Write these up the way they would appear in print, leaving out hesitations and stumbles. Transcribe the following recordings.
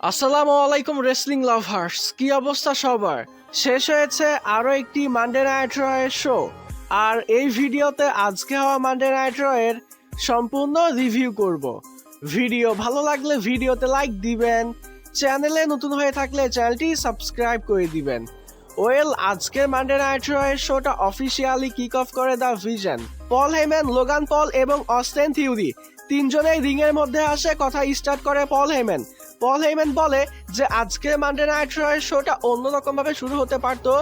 আসসালামু আলাইকুম wrestling lovers, কি অবস্থা সবার? শেষ হয়েছে আরও একটি মানডে নাইট রয়ের শো। আর এই ভিডিওতে আজকে হওয়া মানডে নাইট রয়ের সম্পূর্ণ রিভিউ করব। ভিডিও ভালো লাগলে ভিডিওতে লাইক দিবেন, চ্যানেলে নতুন হয়ে থাকলে চ্যানেলটি সাবস্ক্রাইব করে দিবেন। আজকের মানডে নাইট রয়ের শোটা অফিসিয়ালি কিক অফ করে the vision. Paul Hemen, Logan Paul এবং অস্টিন থিওরি তিনজনেই রিংয়ের মধ্যে আসে। কথা স্টার্ট করে পল হেমেন বলে যে আজকে মানডে নাইট রয়ের শোটা অন্যরকম ভাবে শুরু হতে পারতো,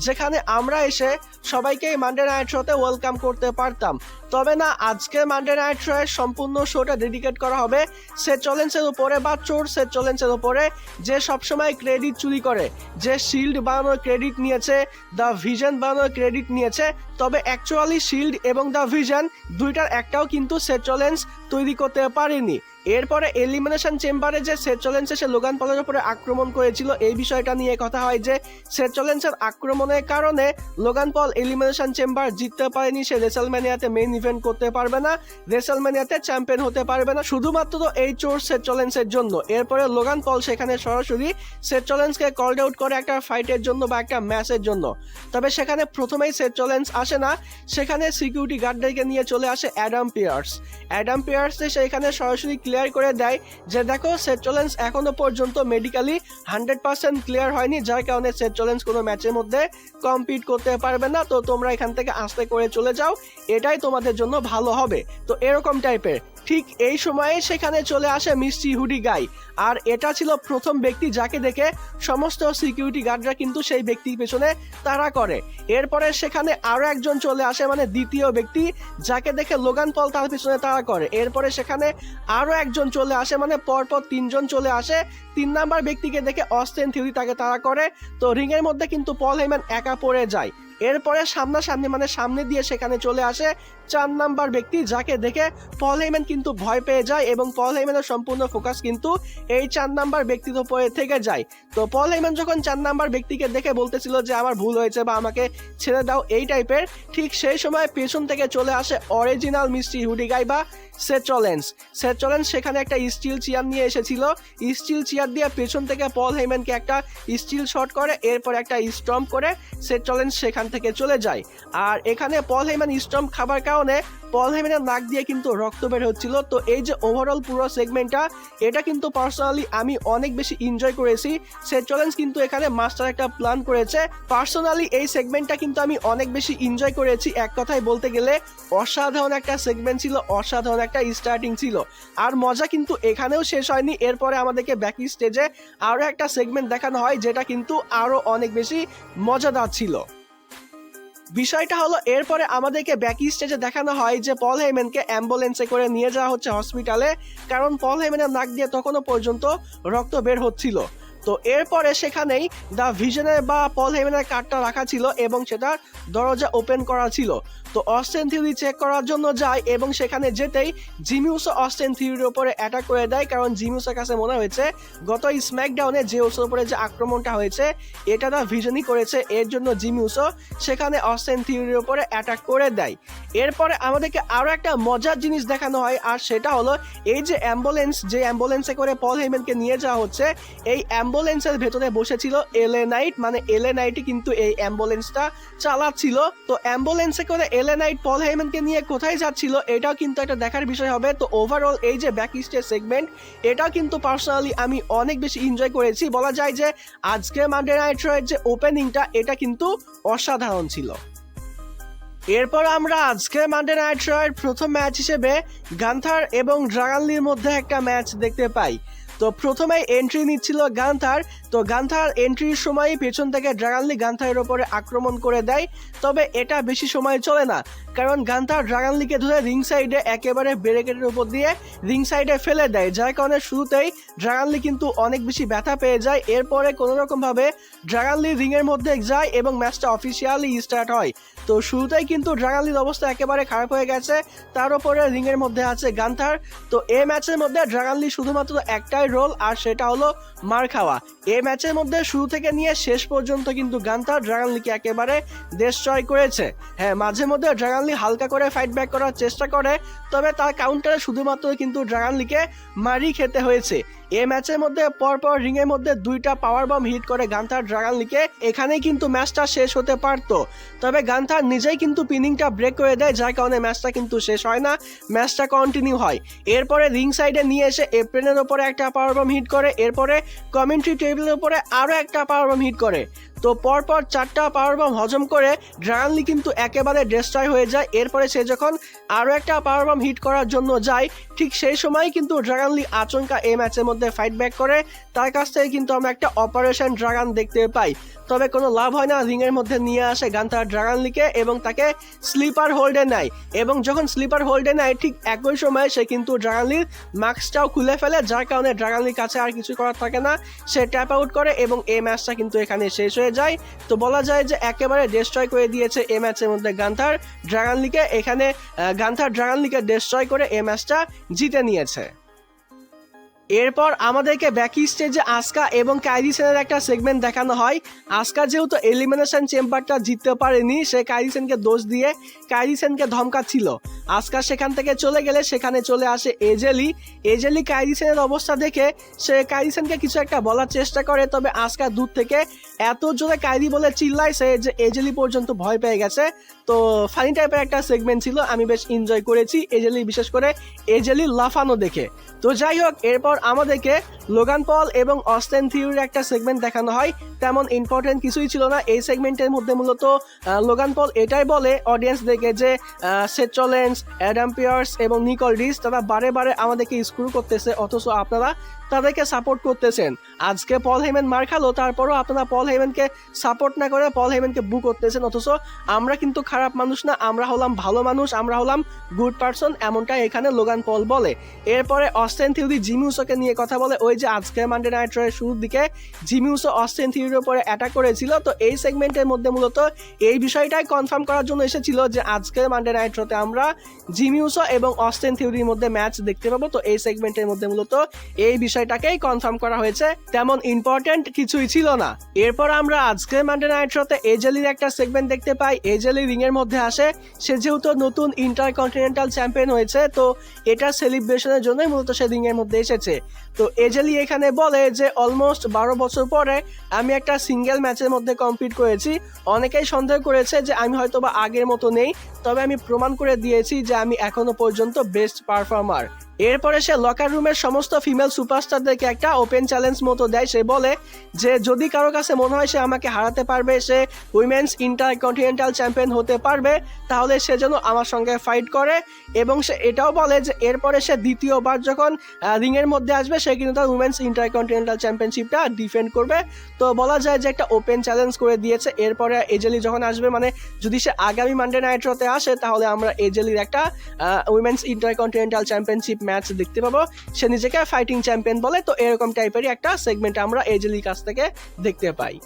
যেখানে আমরা এসে সবাইকে মানডে নাইট শোতে ওয়েলকাম করতে পারতাম। তবে না, আজকে মানডে নাইট রয়ের সম্পূর্ণ শোটা ডেডিকেট করা হবে সেথ রলিন্সের উপরে, বা চোর সেথ রলিন্সের উপরে, যে সবসময় ক্রেডিট চুরি করে, যে শিল্ড বানানোর ক্রেডিট নিয়েছে, দ্য ভিশন বানানোর ক্রেডিট নিয়েছে। তবে অ্যাকচুয়ালি শিল্ড এবং দ্য ভিশন দুইটার একটাও কিন্তু সেথ রলিন্স তৈরি করতে পারেনি। এরপরে এলিমিনেশন চেম্বারে যে সেথ রলিন্স এসে লোগান পলের উপরে আক্রমণ করেছিল, এই বিষয়টা নিয়ে কথা হয় যে সেথ রলিন্সের আক্রমণের কারণে লোগান পল এলিমিনেশন চেম্বার জিততে পারেনি। সে রেসলম্যানিয়াতে মেইন ইভেন্ট করতে পারবে না, রেসলম্যানিয়াতে চ্যাম্পিয়ন হতে পারবে না, শুধুমাত্র এই চোর সেথ রলিন্সের জন্য। এরপরে লোগান পল সেখানে সরাসরি সেথ রলিন্সকে কলড আউট করে একটা ফাইটের জন্য বা একটা ম্যাচের জন্য। তবে সেখানে প্রথমেই সেথ রলিন্স আসে না, সেখানে সিকিউরিটি গার্ডদেরকে নিয়ে চলে আসে অ্যাডাম পিয়ার্স সেখানে সরাসরি ক্লিয়ার করে দেয় যে দেখো, সেথ রলিন্স এখনো পর্যন্ত মেডিকেলি 100% ক্লিয়ার হয়নি, যার কারণে সেথ রলিন্স কোনো ম্যাচের মধ্যে কম্পিট করতে পারবে না। তো তোমরা এখান থেকে আস্তে করে চলে যাও, এটাই তোমাদের জন্য ভালো হবে। তো এরকম টাইপের। ঠিক এই সময়ে সেখানে চলে আসে মিস্ট্রি হুডি গাই, আর এটা ছিল প্রথম ব্যক্তি যাকে দেখে সমস্ত সিকিউরিটি গার্ডরা কিন্তু সেই ব্যক্তির পেছনে তাড়া করে। এরপরে সেখানে আরো একজন চলে আসে, মানে দ্বিতীয় ব্যক্তি, যাকে দেখে লোগান পল তার পেছনে তাড়া করে। এরপরে সেখানে আরো একজন চলে আসে, মানে পরপর তিনজন চলে আসে। 3 নাম্বার ব্যক্তিকে দেখে অস্টিন থিওরি তাকে তাড়া করে। তো রিংয়ের মধ্যে কিন্তু পল হেমেন একা পড়ে যায়। এরপরে সামনাসামনি, মানে সামনে দিয়ে সেখানে চলে আসে 4 নাম্বার ব্যক্তি, যাকে দেখে পল হেমেন কিন্তু ভয় পেয়ে যায় এবং পল হেমেনের সম্পূর্ণ ফোকাস কিন্তু এই 4 নাম্বার ব্যক্তির উপরে থেকে যায়। তো পল হেমেন যখন 4 নাম্বার ব্যক্তিকে দেখে বলতেছিল যে আমার ভুল হয়েছে বা আমাকে ছেড়ে দাও এই টাইপের, ঠিক সেই সময় পেছন থেকে চলে আসে অরিজিনাল মিস্ট্রি হুডি গাই বা সেথ রলিন্স সেখানে একটা স্টিল চেয়ার নিয়ে এসেছিল। স্টিল চেয়ার দিয়ে পেছন থেকে পল হেমেনকে একটা স্টিল শট করে, এরপর একটা স্টম্প করে সেথ রলিন্স সেখান থেকে চলে যায়। আর এখানে পল হেমেন স্টম্প খাবার কারণে পল হেমেনের নাক দিয়ে কিন্তু রক্ত বের হচ্ছিল। তো এই যে ওভারঅল পুরো সেগমেন্টটা, এটা কিন্তু পার্সোনালি আমি অনেক বেশি এনজয় করেছি। সেথ রলিন্স কিন্তু এখানে মাস্টার একটা প্ল্যান করেছে। পার্সোনালি এই সেগমেন্টটা কিন্তু আমি অনেক বেশি এনজয় করেছি। এক কথায় বলতে গেলে অসাধারণ একটা সেগমেন্ট ছিল, অসাধারণ একটা স্টার্টিং ছিল। আর মজা কিন্তু এখানেও শেষ হয়নি। এরপরে আমাদেরকে ব্যাক স্টেজে আরো একটা সেগমেন্ট দেখানো হয়, যেটা কিন্তু আরো অনেক বেশি মজাদার ছিল। বিষয়টা হলো, এরপরে আমাদেরকে ব্যাক স্টেজে দেখানো হয় যে পল হেমেনকে অ্যাম্বুলেন্সে করে নিয়ে যাওয়া হচ্ছে হসপিটালে, কারণ পল হেমেনের নাক দিয়ে তখনও পর্যন্ত রক্ত বের হচ্ছিল। তো এরপরে সেখানেই দ্য ভিশনের বা পল হেমেনের কার্ডটা রাখা ছিল এবং সেটার দরজা ওপেন করা ছিল। তো অস্টিন থিওরি চেক করার জন্য যায় এবং সেখানে যেতেই জিমি উসো অস্টিন থিওরির উপরে অ্যাটাক করে দেয়, কারণ জিমি উসোর কাছে মনে হয়েছে গত স্ম্যাকডাউনে যে উসোর উপরে যে আক্রমণটা হয়েছে এটা দ্য ভিশনই করেছে। এর জন্য জিমি উসো সেখানে অস্টিন থিওরির উপরে অ্যাটাক করে দেয়। এরপরে আমাদেরকে আরো একটা মজার জিনিস দেখানো হয়, আর সেটা হলো এই যে অ্যাম্বুলেন্সে করে পল হেমেনকে নিয়ে যাওয়া হচ্ছে, এই অ্যাম্বুলেন্সের ভেতরে বসেছিল এলএ নাইট, মানে এলএ নাইটই কিন্তু এই অ্যাম্বুলেন্সটা চালাচ্ছিল। তো অ্যাম্বুলেন্সে করে এলএ নাইট পল হেমেনকে নিয়ে কোথায় যাচ্ছিল এটাও কিন্তু একটা দেখার বিষয় হবে। তো ওভারঅল এই যে ব্যাক স্টেজ সেগমেন্ট, এটাও কিন্তু পার্সোনালি আমি অনেক বেশি এনজয় করেছি। বলা যায় যে আজকে মানডে নাইট রয়ের যে ওপেনিংটা, এটা কিন্তু অসাধারণ ছিল। এরপর আমরা আজকে মানডে নাইট রয়ের প্রথম ম্যাচ হিসেবে গান্থার এবং ড্রাগন লির মধ্যে একটা ম্যাচ দেখতে পাই। তো প্রথমেই এন্ট্রি নিচ্ছিল গান্থার। তো গান্থার এন্ট্রির সময় পেছন থেকে ড্রাগন লি গান্থারের উপরে আক্রমণ করে দেয়। তবে এটা বেশি সময় চলে না, কারণ গান্থার ড্রাগন লিকে ধরে রিং সাইডে একেবারে ব্যারিকেডের উপর দিয়ে রিং সাইডে ফেলে দেয়, যার কারণে শুরুতেই ড্রাগন লি কিন্তু অনেক বেশি ব্যথা পেয়ে যায়। এরপরে কোনো রকম ভাবে ড্রাগন লি রিং এর মধ্যে যায় এবং ম্যাচটা অফিসিয়ালি স্টার্ট হয়। তো শুরুতেই কিন্তু ড্রাগন লির অবস্থা একেবারে খারাপ হয়ে গেছে, তার উপরে রিং এর মধ্যে আছে গান্থার। তো এই ম্যাচের মধ্যে ড্রাগন লি শুধুমাত্র একটাই রোল, আর সেটা হলো মার খাওয়া। এই ম্যাচের মধ্যে শুরু থেকে নিয়ে শেষ পর্যন্ত কিন্তু গান্থার ড্রাগন লিকে একেবারে ডিস্ট্রয় করেছে। হ্যাঁ, মাঝে মধ্যে ড্রাগন লি হালকা করে ফাইট ব্যাক করার চেষ্টা করে, তবে তার কাউন্টারে শুধুমাত্র কিন্তু ড্রাগন লিকে মারি খেতে হয়েছে। এই ম্যাচের মধ্যে পরপর রিংয়ের মধ্যে 2টা পাওয়ার বম হিট করে গান্থার ড্রাগন লিকে। এখানেই কিন্তু ম্যাচটা শেষ হতে পারতো, তবে গান্থার নিজেই কিন্তু পিনিংটা ব্রেক করে দেয়, যার কারণে ম্যাচটা কিন্তু শেষ হয় না, ম্যাচটা কন্টিনিউ হয়। এরপরে রিং সাইডে নিয়ে এসে এপ্রিলের ওপরে একটা পাওয়ার বম হিট করে, এরপরে কমেন্ট্রি টেবিলের উপরে আরও একটা পাওয়ার বম হিট করে। তো পরপর 4টা পাওয়ার বম হজম করে ড্রাগন লি কিন্তু একেবারে ডিস্ট্রয় হয়ে যায়। এরপরে সে যখন আরও একটা পাওয়ার বম হিট করার জন্য যায়, ঠিক সেই সময় কিন্তু ড্রাগন লি আচমকা এই ম্যাচের মধ্যে ফাইট ব্যাক করে। তার কাছ থেকে কিন্তু আমরা একটা অপারেশন ড্রাগন দেখতে পাই, তবে কোনো লাভ হয় না। রিংয়ের মধ্যে নিয়ে আসে গান্থার ড্রাগন লিকে এবং তাকে স্লিপার হোল্ডে নেয়, এবং যখন স্লিপার হোল্ডে নেয় ঠিক একই সময় সে কিন্তু ড্রাগন লির মাস্কটাও খুলে ফেলে, যার কারণে ড্রাগন লির কাছে আর কিছু করার থাকে না, সে ট্যাপ আউট করে এবং এই ম্যাচটা কিন্তু এখানে শেষ হয়ে যায়। তো বলা যায় যে একেবারে ডিস্ট্রয় করে দিয়েছে এই ম্যাচের মধ্যে গান্থার ড্রাগন লিকে। এখানে গান্থার ড্রাগন লিকে ডিস্ট্রয় করে এই ম্যাচটা জিতে নিয়েছে। এরপর আমাদেরকে ব্যাকি স্টেজে আসকা এবং কাইরি সেনের একটা সেগমেন্ট দেখানো হয়। আসকা যেহেতু এলিমিনেশন চেম্বারটা জিততে পারেনি, সে কাইরি সেনকে দোষ দিয়ে কাইরি সেনকে ধমকাচ্ছিল। আসকা সেখান থেকে চলে গেলে সেখানে চলে আসে এজেলি। এজেলি কাইরি সেনের অবস্থা দেখে সে কাইরি সেনকে কিছু একটা বলার চেষ্টা করে, তবে আসকা দূর থেকে এত জোরে কাইরি বলে চিল্লাইছে যে এজেলি পর্যন্ত ভয় পেয়ে গেছে। তো ফানি টাইপের একটা সেগমেন্ট ছিল, আমি বেশ এনজয় করেছি এজেলি, বিশেষ করে এজেলি লাফানো দেখে। তো যাই হোক, এরপর আমাদেরকে লোগান পল এবং অস্টিন থিওরির একটা সেগমেন্ট দেখানো হয়। তেমন ইম্পর্টেন্ট কিছুই ছিল না এই সেগমেন্টের মধ্যে। মূলত লোগান পল এটাই বলে অডিয়েন্স দেখে যে সেথ রলিন্স, অ্যাডাম পিয়ার্স এবং নিকল ডিস তারা বারে বারে আমাদেরকে স্ক্রু করতেছে, অথচ আপনারা তাদেরকে সাপোর্ট করতেছেন। আজকে পল হেইম্যান মার খালো, তারপরও আপনারা পল হেইম্যানকে সাপোর্ট না করে পল হেইম্যানকে বু করতেছেন, অথচ আমরা কিন্তু খারাপ মানুষ না, আমরা হলাম ভালো মানুষ, আমরা হলাম গুড পারসন, এমনটাই এখানে লোগান পল বলে। এরপরে অস্টিন থিওরি জিমি উসোকে নিয়ে কথা বলে। ওই যে আজকে মানডে নাইট রয়ের শুরুর দিকে জিমি উসো অস্টিন থিওরির উপরে অ্যাটাক করেছিল, তো এই সেগমেন্টের মধ্যে মূলত এই বিষয়টাই কনফার্ম করার জন্য এসেছিল যে আজকের মানডে নাইট রোতে আমরা জিমি উসো এবং অস্টিন থিওরির মধ্যে ম্যাচ দেখতে পাবো। তো এই সেগমেন্টের মধ্যে মূলত এই বিষয়টাকেই কনফার্ম করা হয়েছে, তেমন ইম্পর্টেন্ট কিছুই ছিল না। এরপর আমরা আজকের মানডে নাইট রোতে এজেলির একটা সেগমেন্ট দেখতে পাই। এজেলি রিং এর মধ্যে আসে, সে যেহেতু নতুন ইন্টারকন্টিনেন্টাল চ্যাম্পিয়ন হয়েছে, তো এটা সেলিব্রেশনের জন্যই মূলত সে রিং এর মধ্যে এসেছে। তো এজেলি এখানে বলে যে অলমোস্ট 12 বছর পরে আমি একটা সিঙ্গেল ম্যাচের মধ্যে কম্পিট করেছি। অনেকেই সন্দেহ করেছে যে আমি হয়তো বা আগের মতো নেই, তবে আমি প্রমাণ করে দিয়েছি যে আমি এখনো পর্যন্ত বেস্ট পারফর্মার। এরপরে সে লকার রুমের সমস্ত ফিমেল সুপারস্টারদেরকে একটা ওপেন চ্যালেঞ্জ মতো দেয়। সে বলে যে যদি কারো কাছে মনে হয় সে আমাকে হারাতে পারবে, সে উইমেন্স ইন্টারকন্টিনেন্টাল চ্যাম্পিয়ন হতে পারবে, তাহলে সে যেন আমার সঙ্গে ফাইট করে। এবং সে এটাও বলে যে এরপরে সে দ্বিতীয়বার যখন রিংয়ের মধ্যে আসবে সে কিন্তু তার উইমেন্স ইন্টারকন্টিনেন্টাল চ্যাম্পিয়নশিপটা ডিফেন্ড করবে। তো বলা যায় যে একটা ওপেন চ্যালেঞ্জ করে দিয়েছে। এরপরে এজেলি যখন আসবে, মানে যদি সে আগামী মানডে নাইট রোতে আসে, তাহলে আমরা এজেলির একটা উইমেন্স ইন্টারকন্টিনেন্টাল চ্যাম্পিয়নশিপ ম্যাচ দেখতে পাবো। সে নিজেকে ফাইটিং চ্যাম্পিয়ন বলে। তো এরকম টাইপেরই একটা সেগমেন্ট আমরা এজেলির কাছ থেকে দেখতে পাই।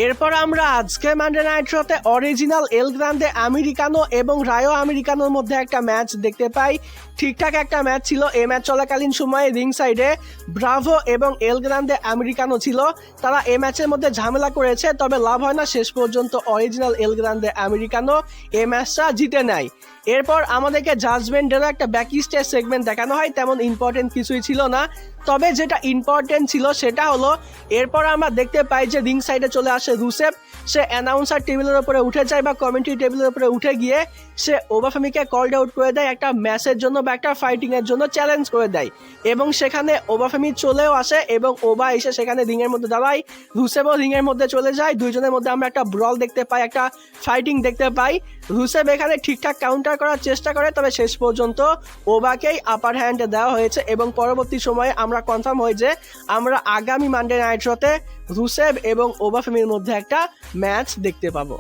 এরপর আমরা আজকে মানডে নাইট রোতে অরিজিনাল এল গ্রান্দে আমেরিকানো এবং রায়ো আমেরিকানোর মধ্যে একটা ম্যাচ দেখতে পাই। ঠিকঠাক একটা ম্যাচ ছিল। এই ম্যাচ চলাকালীন সময়ে রিং সাইডে ব্রাভো এবং এল গ্রান্দে আমেরিকানো ছিল, তারা এই ম্যাচের মধ্যে ঝামেলা করেছে, তবে লাভ হয় না। শেষ পর্যন্ত অরিজিনাল এল গ্রান্দে আমেরিকানো এই ম্যাচটা জিতে নেয়। এরপর আমাদেরকে জাজমেন্টেরও একটা ব্যাকি স্টেজ সেগমেন্ট দেখানো হয়। তেমন ইম্পর্টেন্ট কিছুই ছিল না, তবে যেটা ইম্পর্টেন্ট ছিল সেটা হলো এরপর আমরা দেখতে পাই যে রিং সাইডে চলে আসে রুসেফ। সে অ্যানাউন্সার টেবিলের উপরে উঠে যায় বা কমেন্ট্রি টেবিলের উপরে উঠে গিয়ে সে ওবাফেমিকে কল আউট করে দেয় একটা ম্যাচের জন্য বা একটা ফাইটিং এর জন্য চ্যালেঞ্জ করে দেয়। এবং সেখানে ওবাফেমি চলেও আসে এবং ওবা এসে সেখানে রিংয়ের মধ্যে দাঁড়ায়। রুসেফও রিংয়ের মধ্যে চলে যায়। দুইজনের মধ্যে আমরা একটা ব্রল দেখতে পাই, একটা ফাইটিং দেখতে পাই। রুসেফ এখানে ঠিকঠাক কাউন্টার করার চেষ্টা করে, তবে শেষ পর্যন্ত ওবাকেই আপার হ্যান্ড দেওয়া হয়েছে এবং পরবর্তী সময়ে আমরা কনফার্ম হই যে আমরা আগামী মানডে নাইট রোতে রুসেফ এবং ওবাফেমির মধ্যে একটা ম্যাচ দেখতে পাবো।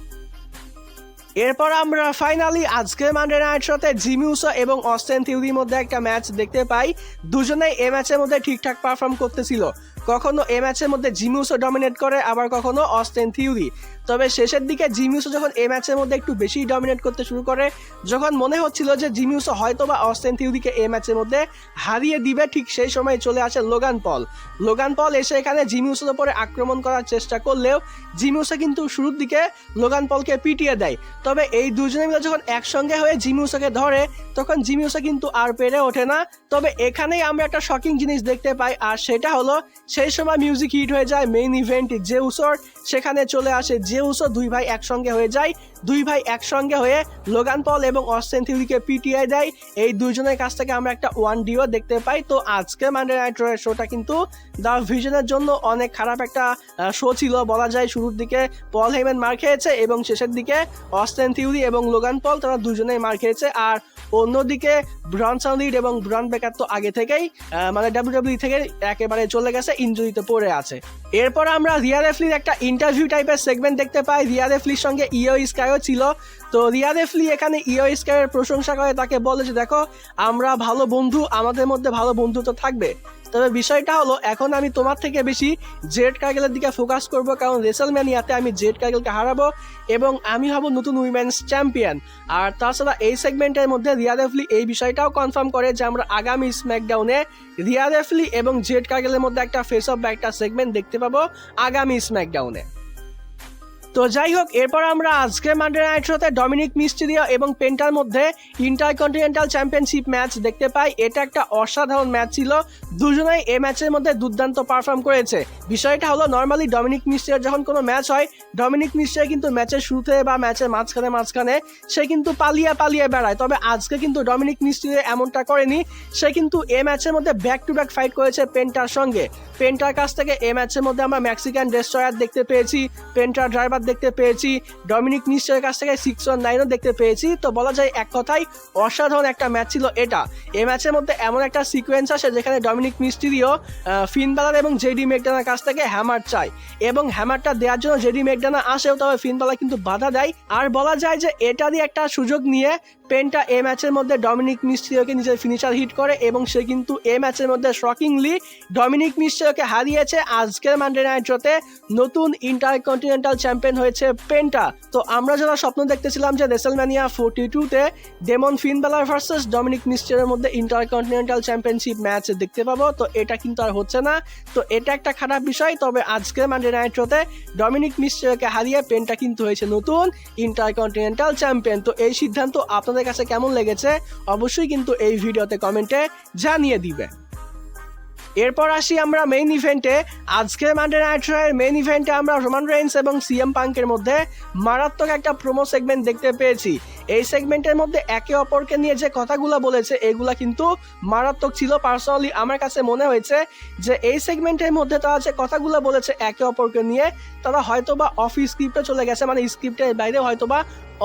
এরপর আমরা ফাইনালি আজকে মানডে নাইট শোতে জিমি উসো এবং অস্টিন থিওরির মধ্যে একটা ম্যাচ দেখতে পাই। দুজনেই এই ম্যাচের মধ্যে ঠিকঠাক পারফর্ম করতেছিল। কখনো এই ম্যাচের মধ্যে জিমি উসো ডমিনেট করে, আবার কখনো অস্টিন থিওরি। তবে শেষের দিকে জিমি উসো যখন এই ম্যাচের মধ্যে একটু বেশি ডমিনেট করতে শুরু করে, যখন মনে হচ্ছিল যে জিমি উসো হয়তো বা অস্টিন থিওরিকে এই ম্যাচের মধ্যে হারিয়ে দিবে, ঠিক সেই সময় চলে আসে লোগান পল। লোগান পল এসে এখানে জিমি উসোর উপরে আক্রমণ করার চেষ্টা করলেও জিমি উসো কিন্তু শুরুর দিকে লোগান পলকে পিটিয়ে দেয়। তবে এই দুজনে মিলে যখন একসঙ্গে হয়ে জিমি উসোকে ধরে তখন জিমি উসো কিন্তু আর পেরে ওঠে না। তবে এখানেই আমরা একটা শকিং জিনিস দেখতে পাই, আর সেটা হলো সেই সময় মিউজিক হিট হয়ে যায় মেইন ইভেন্ট জে উসোর, সেখানে চলে আসে জে উসো, দুই ভাই একসঙ্গে হয়ে যায়। দুই ভাই একসঙ্গে হয়ে লোগান পল এবং অস্টিন থিওরিকে পিটিআই দেয়। এই দুইজনের কাছ থেকে আমরা একটা 1ডিও দেখতে পাই। তো আজকে মানডে নাইট রয়ের শোটা কিন্তু দ্য ভিশনের জন্য অনেক খারাপ একটা শো ছিল বলা যায়। শুরুর দিকে পল হেইম্যান মার খেয়েছে এবং শেষের দিকে অস্টিন থিওরি এবং লোগান পল তারা দুজনেই মার খেয়েছে। আর অন্যদিকে ব্রনসন রিড এবং ব্রন বেকার তো আগে থেকেই মানে ডাব্লিউডাব্লিউ থেকে একেবারে চলে গেছে, ইনজুরিতে পড়ে আছে। এরপর আমরা রিয়া রিপ্লির একটা ইন্টারভিউ টাইপের সেগমেন্ট দেখতে পাই। রিয়া রিপ্লির সঙ্গে ইও স্কাইও ছিল। তো রিয়া রিপ্লি এখানে ইও স্কাইয়ের প্রশংসা করে, তাকে বলে যে দেখো আমরা ভালো বন্ধু, আমাদের মধ্যে ভালো বন্ধুত্ব থাকবে। তবে বিষয়টা হলো এখন আমি তোমার থেকে বেশি জেড কার্গেলের দিকে ফোকাস করব, কারণ রেসলম্যানিয়াতে আমি জেড কার্গেলকে হারাবো এবং আমি হব নতুন উইমেন্স চ্যাম্পিয়ন। আর তাছাড়া এই সেগমেন্টের মধ্যে রিয়া রিপ্লি এই বিষয়টাও কনফার্ম করে যে আমরা আগামী স্ম্যাকডাউনে রিয়া রিপ্লি এবং জেড কার্গেলের মধ্যে একটা ফেস অফ বা একটা সেগমেন্ট দেখতে পাবো আগামী স্ম্যাকডাউনে। তো যাই হোক, এরপর আমরা আজকে মানডে নাইট শোতে ডমিনিক মিস্টেরিও এবং পেন্টার মধ্যে ইন্টারকন্টিনেন্টাল চ্যাম্পিয়নশিপ ম্যাচ দেখতে পাই। এটা একটা অসাধারণ ম্যাচ ছিল, দুজনেই এই ম্যাচের মধ্যে দুর্দান্ত পারফর্ম করেছে। বিষয়টা হলো নর্মালি ডমিনিক মিস্টেরিও যখন কোনো ম্যাচ হয়, ডমিনিক মিস্টেরিও কিন্তু ম্যাচের শুরুতে বা ম্যাচের মাঝখানে সে কিন্তু পালিয়ে বেড়ায়। তবে আজকে কিন্তু ডমিনিক মিস্টেরিও এমনটা করেনি, সে কিন্তু এই ম্যাচের মধ্যে ব্যাক টু ব্যাক ফাইট করেছে পেন্টার সঙ্গে। পেন্টার কাছ থেকে এই ম্যাচের মধ্যে আমরা মেক্সিকান ডেস্ট্রয়ার দেখতে পেয়েছি, পেন্টার ড্রাইভার দেখতে পেয়েছি, ডমিনিক মিস্টেরিওর কাছ থেকে 619ও দেখতে পেয়েছি। তো বলা যায় এক কথায় অসাধারণ একটা ম্যাচ ছিল এটা। এই ম্যাচের মধ্যে এমন একটা সিকোয়েন্স আসে যেখানে ডমিনিক মিস্টেরিও ফিন বালার এবং জেডি ম্যাকডোনাল্ডের কাছ থেকে হ্যামার চায় এবং হ্যামারটা দেওয়ার জন্য জেডি ম্যাকডোনাল্ড আসেও, তবে ফিন বালার কিন্তু বাধা দেয়। আর বলা যায় যে এটারই একটা সুযোগ নিয়ে পেন্টা এই ম্যাচের মধ্যে ডমিনিক মিস্টেরিওকে নিজের ফিনিশার হিট করে এবং সে কিন্তু এই ম্যাচের মধ্যে শকিংলি ডমিনিক মিস্টেরিওকে হারিয়েছে। আজকের মানডে নাইট শোতে নতুন ইন্টারকন্টিনেন্টাল চ্যাম্পিয়ন হয়েছে পেন্টা। তো আমরা যারা স্বপ্ন দেখতেছিলাম যে রেসলম্যানিয়া 42-তে ডেমন ফিন বালার ভার্সেস ডমিনিক মিস্টেরিওর মধ্যে ইন্টারকন্টিনেন্টাল চ্যাম্পিয়নশিপ ম্যাচ দেখতে পাবো, তো এটা কিন্তু আর হচ্ছে না। তো এটা একটা খারাপ বিষয়। তবে আজকের মানডে নাইট শোতে ডমিনিক মিস্টেরিওকে হারিয়ে পেন্টা কিন্তু হয়েছে নতুন ইন্টারকন্টিনেন্টাল চ্যাম্পিয়ন। তো এই সিদ্ধান্ত আপনাদের কাছে কেমন লেগেছে অবশ্যই কিন্তু এই ভিডিওতে কমেন্টে জানিয়ে দিবে। এরপর আসি আমরা মেইন ইভেন্টে। আজকের মানডে নাইট শোয়ের মেইন ইভেন্টে আমরা রোমান রেইন্স এবং সিএম পাঙ্কের মধ্যে মারাত্মক একটা প্রোমো সেগমেন্ট দেখতে পেয়েছি। এই সেগমেন্টের মধ্যে একে অপরকে নিয়ে যে কথাগুলো বলেছে এগুলা কিন্তু মারাত্মক ছিল। পার্সোনালি আমার কাছে মনে হয়েছে যে এই সেগমেন্টের মধ্যে তারা যে কথাগুলো বলেছে একে অপরকে নিয়ে, তারা হয়তোবা অফ স্ক্রিপ্টে চলে গেছে, মানে স্ক্রিপ্টের বাইরে হয়তোবা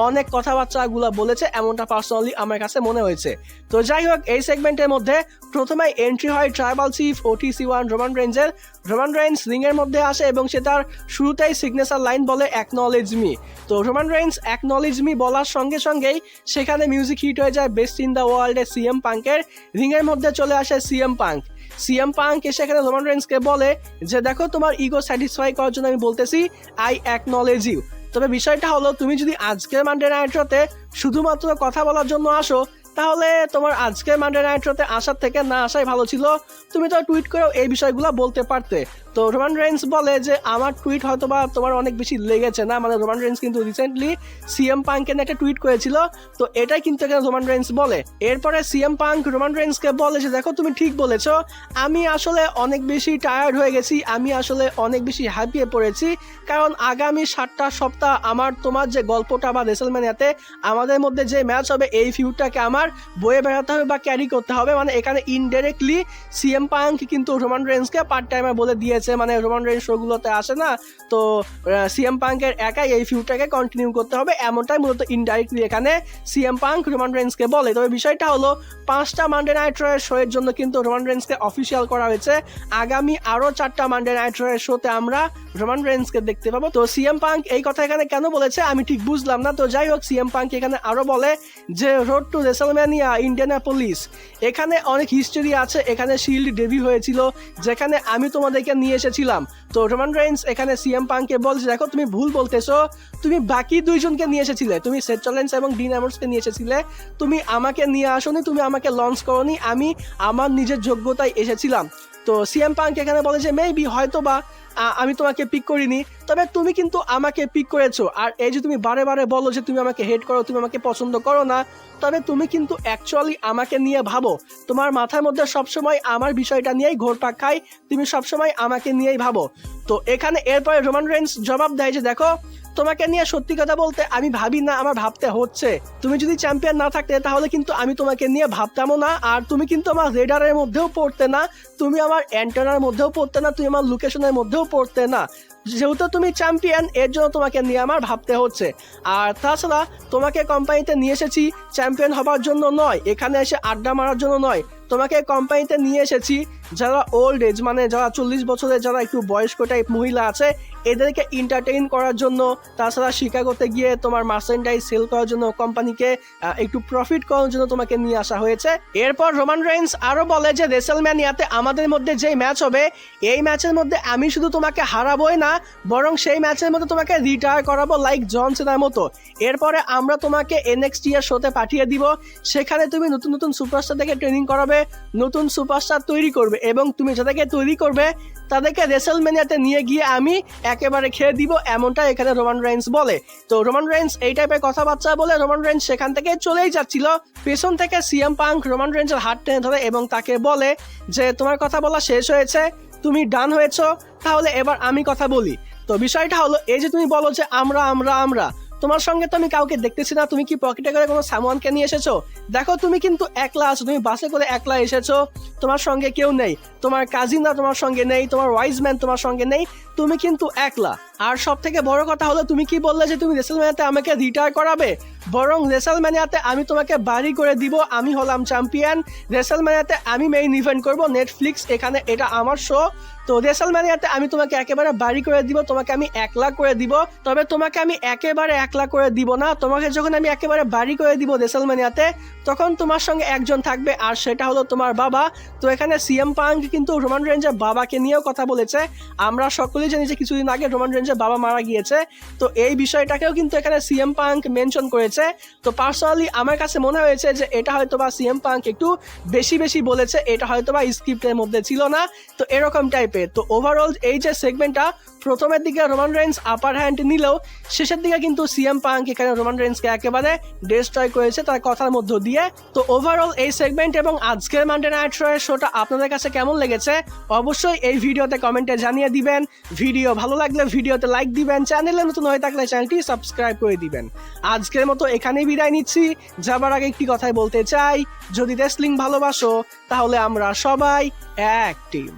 অনেক কথাবার্তাগুলো বলেছে, এমনটা পার্সোনালি আমার কাছে মনে হয়েছে। তো যাই হোক, এই সেগমেন্টের মধ্যে প্রথমে এন্ট্রি হয় ট্রাইবাল চিফ OTC1 রোমান রেইন্সের। রোমান রেইন্স রিংয়ের মধ্যে আসে এবং সে তার শুরুতেই সিগনেচার লাইন বলে অ্যাকনলেজ মি। তো রোমান রেইন্স অ্যাকনলেজ মি বলার সঙ্গে সঙ্গেই সেখানে মিউজিক হিট হয়ে যায় বেস্ট ইন দ্য ওয়ার্ল্ডে সিএম পাঙ্কের। রিংয়ের মধ্যে চলে আসে সিএম পাঙ্ক এসে এখানে রোমান রেইন্সকে বলে যে দেখো তোমার ইগো স্যাটিসফাই করার জন্য আমি বলতেছি আই অ্যাকনলেজ ইউ। তবে বিষয়টা হলো তুমি যদি আজকের মানডে নাইট শোতে শুধুমাত্র কথা বলার জন্য আসো তাহলে তোমার আজকের মানডে নাইট শোতে আসার থেকে না আসাই ভালো ছিল, তুমি তো টুইট করেও এই বিষয়গুলো বলতে পারতে। তো রোমান রেইন্স বলে যে আমার টুইট হয়তো বা তোমার অনেক বেশি লেগেছে না, মানে রোমান রেইন্স কিন্তু রিসেন্টলি সিএম পাঙ্কে একটা টুইট করেছিল, তো এটাই কিন্তু এখানে রোমান রেইন্স বলে। এরপরে সিএম পাঙ্ক রোমান রেইন্সকে বলে যে দেখো তুমি ঠিক বলেছ, আমি আসলে অনেক বেশি টায়ার্ড হয়ে গেছি, আমি আসলে অনেক বেশি হাঁপিয়ে পড়েছি, কারণ আগামী 7টা সপ্তাহ আমার তোমার যে গল্পটা বা রেসলম্যানিয়াতে আমাদের মধ্যে যে ম্যাচ হবে এই ফিউডটাকে আমার বয়ে বেড়াতে হবে বা ক্যারি করতে হবে। মানে এখানে ইনডাইরেক্টলি সিএম পাঙ্ক কিন্তু রোমান রেইন্সকে পার্ট টাইমার বলে দিয়েছে, মানে রোমান রেইন্স শোগুলোতে আসে না, তো সিএম পাঙ্কের একাই এই ফিউডটাকে কন্টিনিউ করতে হবে, এমনটাই মূলত ইনডাইরেক্টলি এখানে সিএম পাঙ্ক রোমান রেইন্সকে বলে। তবে বিষয়টা হলো 5টা মানডে নাইট রয়ের শোয়ের জন্য কিন্তু রোমান রেইন্সকে অফিসিয়াল করা হয়েছে। আগামী আরো 4টা মানডে নাইট রয়ের শোতে আমরা রোমান রেইন্সকে দেখতে পাবো। তো সিএম পাঙ্ক এই কথা এখানে কেন বলেছে আমি ঠিক বুঝলাম না। তো যাই হোক, সিএম পাঙ্ক এখানে আরো বলে যে রোড টু রেসলম্যানিয়া ইন্ডিয়ানাপোলিস, এখানে অনেক হিস্টোরি আছে, এখানে শিল্ড ডেবিউ হয়েছিল যেখানে আমি তোমাদেরকে নিয়ে এসেছিলাম। তো রোমান রেইন্স এখানে সিএম পাঙ্ককে বলছে দেখো তুমি ভুল বলতেছো, তুমি বাকি দুইজনকে নিয়ে এসেছিলে, তুমি সেথ রলিন্স এবং ডিন অ্যামব্রোসকে নিয়ে এসেছিলে, তুমি আমাকে নিয়ে আসোনি, তুমি আমাকে লঞ্চ করোনি, আমি আমার নিজের যোগ্যতায় এসেছিলাম। তো সিএম পাঙ্ক এখানে বলে যে মেবি হয়তো বা আমি তোমাকে পিক করিনি, তবে তুমি কিন্তু আমাকে পিক করেছো। আর এই যে তুমি বারে বারে বলো যে তুমি আমাকে হেট করো, তুমি আমাকে পছন্দ করো না, তবে তুমি কিন্তু অ্যাকচুয়ালি আমাকে নিয়ে ভাবো। তোমার মাথার মধ্যে সবসময় আমার বিষয়টা নিয়েই ঘোরপাক খায়, তুমি সবসময় আমাকে নিয়েই ভাবো। তো এখানে এরপরে রোমান রেইন্স জবাব দেয় যে দেখো, তোমাকে নিয়ে সত্যি কথা বলতে আমি ভাবি না, আমার ভাবতে হচ্ছে। তুমি যদি চ্যাম্পিয়ন না থাকতে তাহলে কিন্তু আমি তোমাকে নিয়ে ভাবতামও না, আর তুমি কিন্তু আমার রেডারের মধ্যেও পড়তে না, তুমি আমার অ্যান্টেনার মধ্যেও পড়তে না, তুমি আমার লোকেশনের মধ্যেও পড়তে না। যেহেতু তুমি চ্যাম্পিয়ন, এর জন্য তোমাকে নিয়ে আমার ভাবতে হচ্ছে। আর তাছাড়া তোমাকে কোম্পানিতে নিয়ে এসেছি চ্যাম্পিয়ন হবার জন্য নয়, এখানে এসে আড্ডা মারার জন্য নয়। তোমাকে কোম্পানিতে নিয়ে এসেছি যারা ওল্ড এজ, মানে যারা 40 বছরের যারা একটু বয়স্ক টাইপ মহিলা আছে, এদেরকে এন্টারটেইন করার জন্য, তাছাড়া শিকাগোতে গিয়ে তোমার মার্চেন্ডাইজ সেল করার জন্য, কোম্পানিকে একটু প্রফিট করার জন্য তোমাকে নিয়ে আসা হয়েছে। এরপর রোমান রেইন্স আরো বলে যে রেসেলম্যানিয়াতে আমাদের মধ্যে যে ম্যাচ হবে, এই ম্যাচের মধ্যে আমি শুধু তোমাকে হারাবোই না, বরং সেই ম্যাচের মধ্যে তোমাকে রিটায়ার করাবো লাইক জন সিনার মতো। এরপরে আমরা তোমাকে NXT এর শোতে পাঠিয়ে দিব, সেখানে তুমি নতুন নতুন সুপারস্টার থেকে ট্রেনিং করাবে, নতুন সুপারস্টার তৈরি করবে, এবং তুমি যাদেরকে তৈরি করবে তাদেরকে রেসেলম্যানিয়াতে নিয়ে গিয়ে আমি একেবারে খেয়ে দিব, এমনটা এখানে রোমান রেইন্স বলে। তো রোমান রেইন্স এই টাইপের কথাবার্তা বলে রোমান রেইন্স সেখান থেকে চলেই যাচ্ছিল। পেছন থেকে সিএম পাঙ্ক রোমান রেইন্সের হাত টেনে ধরে এবং তাকে বলে যে তোমার কথা বলা শেষ হয়েছে, তুমি ডান হয়েছো, তাহলে এবার আমি কথা বলি। তো বিষয়টা হলো এই যে তুমি বলো যে আমরা আমরা আমরা, তোমার সঙ্গে তো আমি কাউকে দেখতেছি না, তুমি কি পকেটে করে কোনো সামানকে নিয়ে এসেছো? দেখো তুমি কিন্তু একলা আছো, তুমি বাসে করে একলা এসেছো, তোমার সঙ্গে কেউ নেই, তোমার কাজিনরা তোমার সঙ্গে নেই, তোমার ওয়াইজ ম্যান তোমার সঙ্গে নেই, তুমি কিন্তু একলা। আর সব থেকে বড় কথা হলো তুমি কি বললে যে তুমি রেসেলম্যানিয়াতে আমাকে রিটায়ার করাবে, বরং রেসেলম্যানিয়াতে আমি তোমাকে বাড়ি করে দিব, আমি হলাম চ্যাম্পিয়ন, রেসেলম্যানিয়াতে আমি মেইন ইভেন্ট করব, নেটফ্লিক্স এখানে এটা আমার শো। তো রেসেলম্যানিয়াতে আমি তোমাকে একেবারে বাড়ি করে দিব, তোমাকে আমি একলা করে দিব। তবে তোমাকে আমি একেবারে একলা করে দিব না, তোমাকে যখন আমি একেবারে বাড়ি করে দিব রেসেলম্যানিয়াতে, তখন তোমার সঙ্গে একজন থাকবে, আর সেটা হলো তোমার বাবা। তো এখানে সিএম পাঙ্ক কিন্তু রোমান রেইন্সের বাবাকে নিয়েও কথা বলেছে। আমরা সকলেই জানি যে কিছুদিন আগে রোমান রেইন্সের বাবা মারা গিয়েছে, তো এই বিষয়টাকেও কিন্তু এখানে সিএম পাঙ্ক মেনশন করেছে। তো পার্সোনালি আমার কাছে মনে হয়েছে যে এটা হয়তো বা সিএম পাঙ্ক একটু বেশি বেশি বলেছে, এটা হয়তো বা স্ক্রিপ্টের মধ্যে ছিল না, তো এরকম টাইপের। তো ওভারঅল এই যে সেগমেন্টটা, প্রথমের দিকে রোমান রেইন্স আপার হ্যান্ড নিলেও শেষের দিকে কিন্তু সিএম পাঙ্ক এখানে রোমান রেইন্সকে একেবারে ডিস্ট্রয় করেছে তার কথার মধ্য দিয়ে। তো ওভারঅল এই সেগমেন্ট এবং আজকের মানডে নাইট র শোটা আপনাদের কাছে কেমন লেগেছে অবশ্যই এই ভিডিওতে কমেন্টে জানিয়ে দিবেন। ভিডিও ভালো লাগলে ভিডিওতে লাইক দিবেন, চ্যানেলে নতুন হয়ে থাকলে চ্যানেলটি সাবস্ক্রাইব করে দিবেন। আজকের মতো এখানেই বিদায় নিচ্ছি। যাবার আগে একটি কথাই বলতে চাই, যদি রেসলিং ভালোবাসো তাহলে আমরা সবাই এক টিম।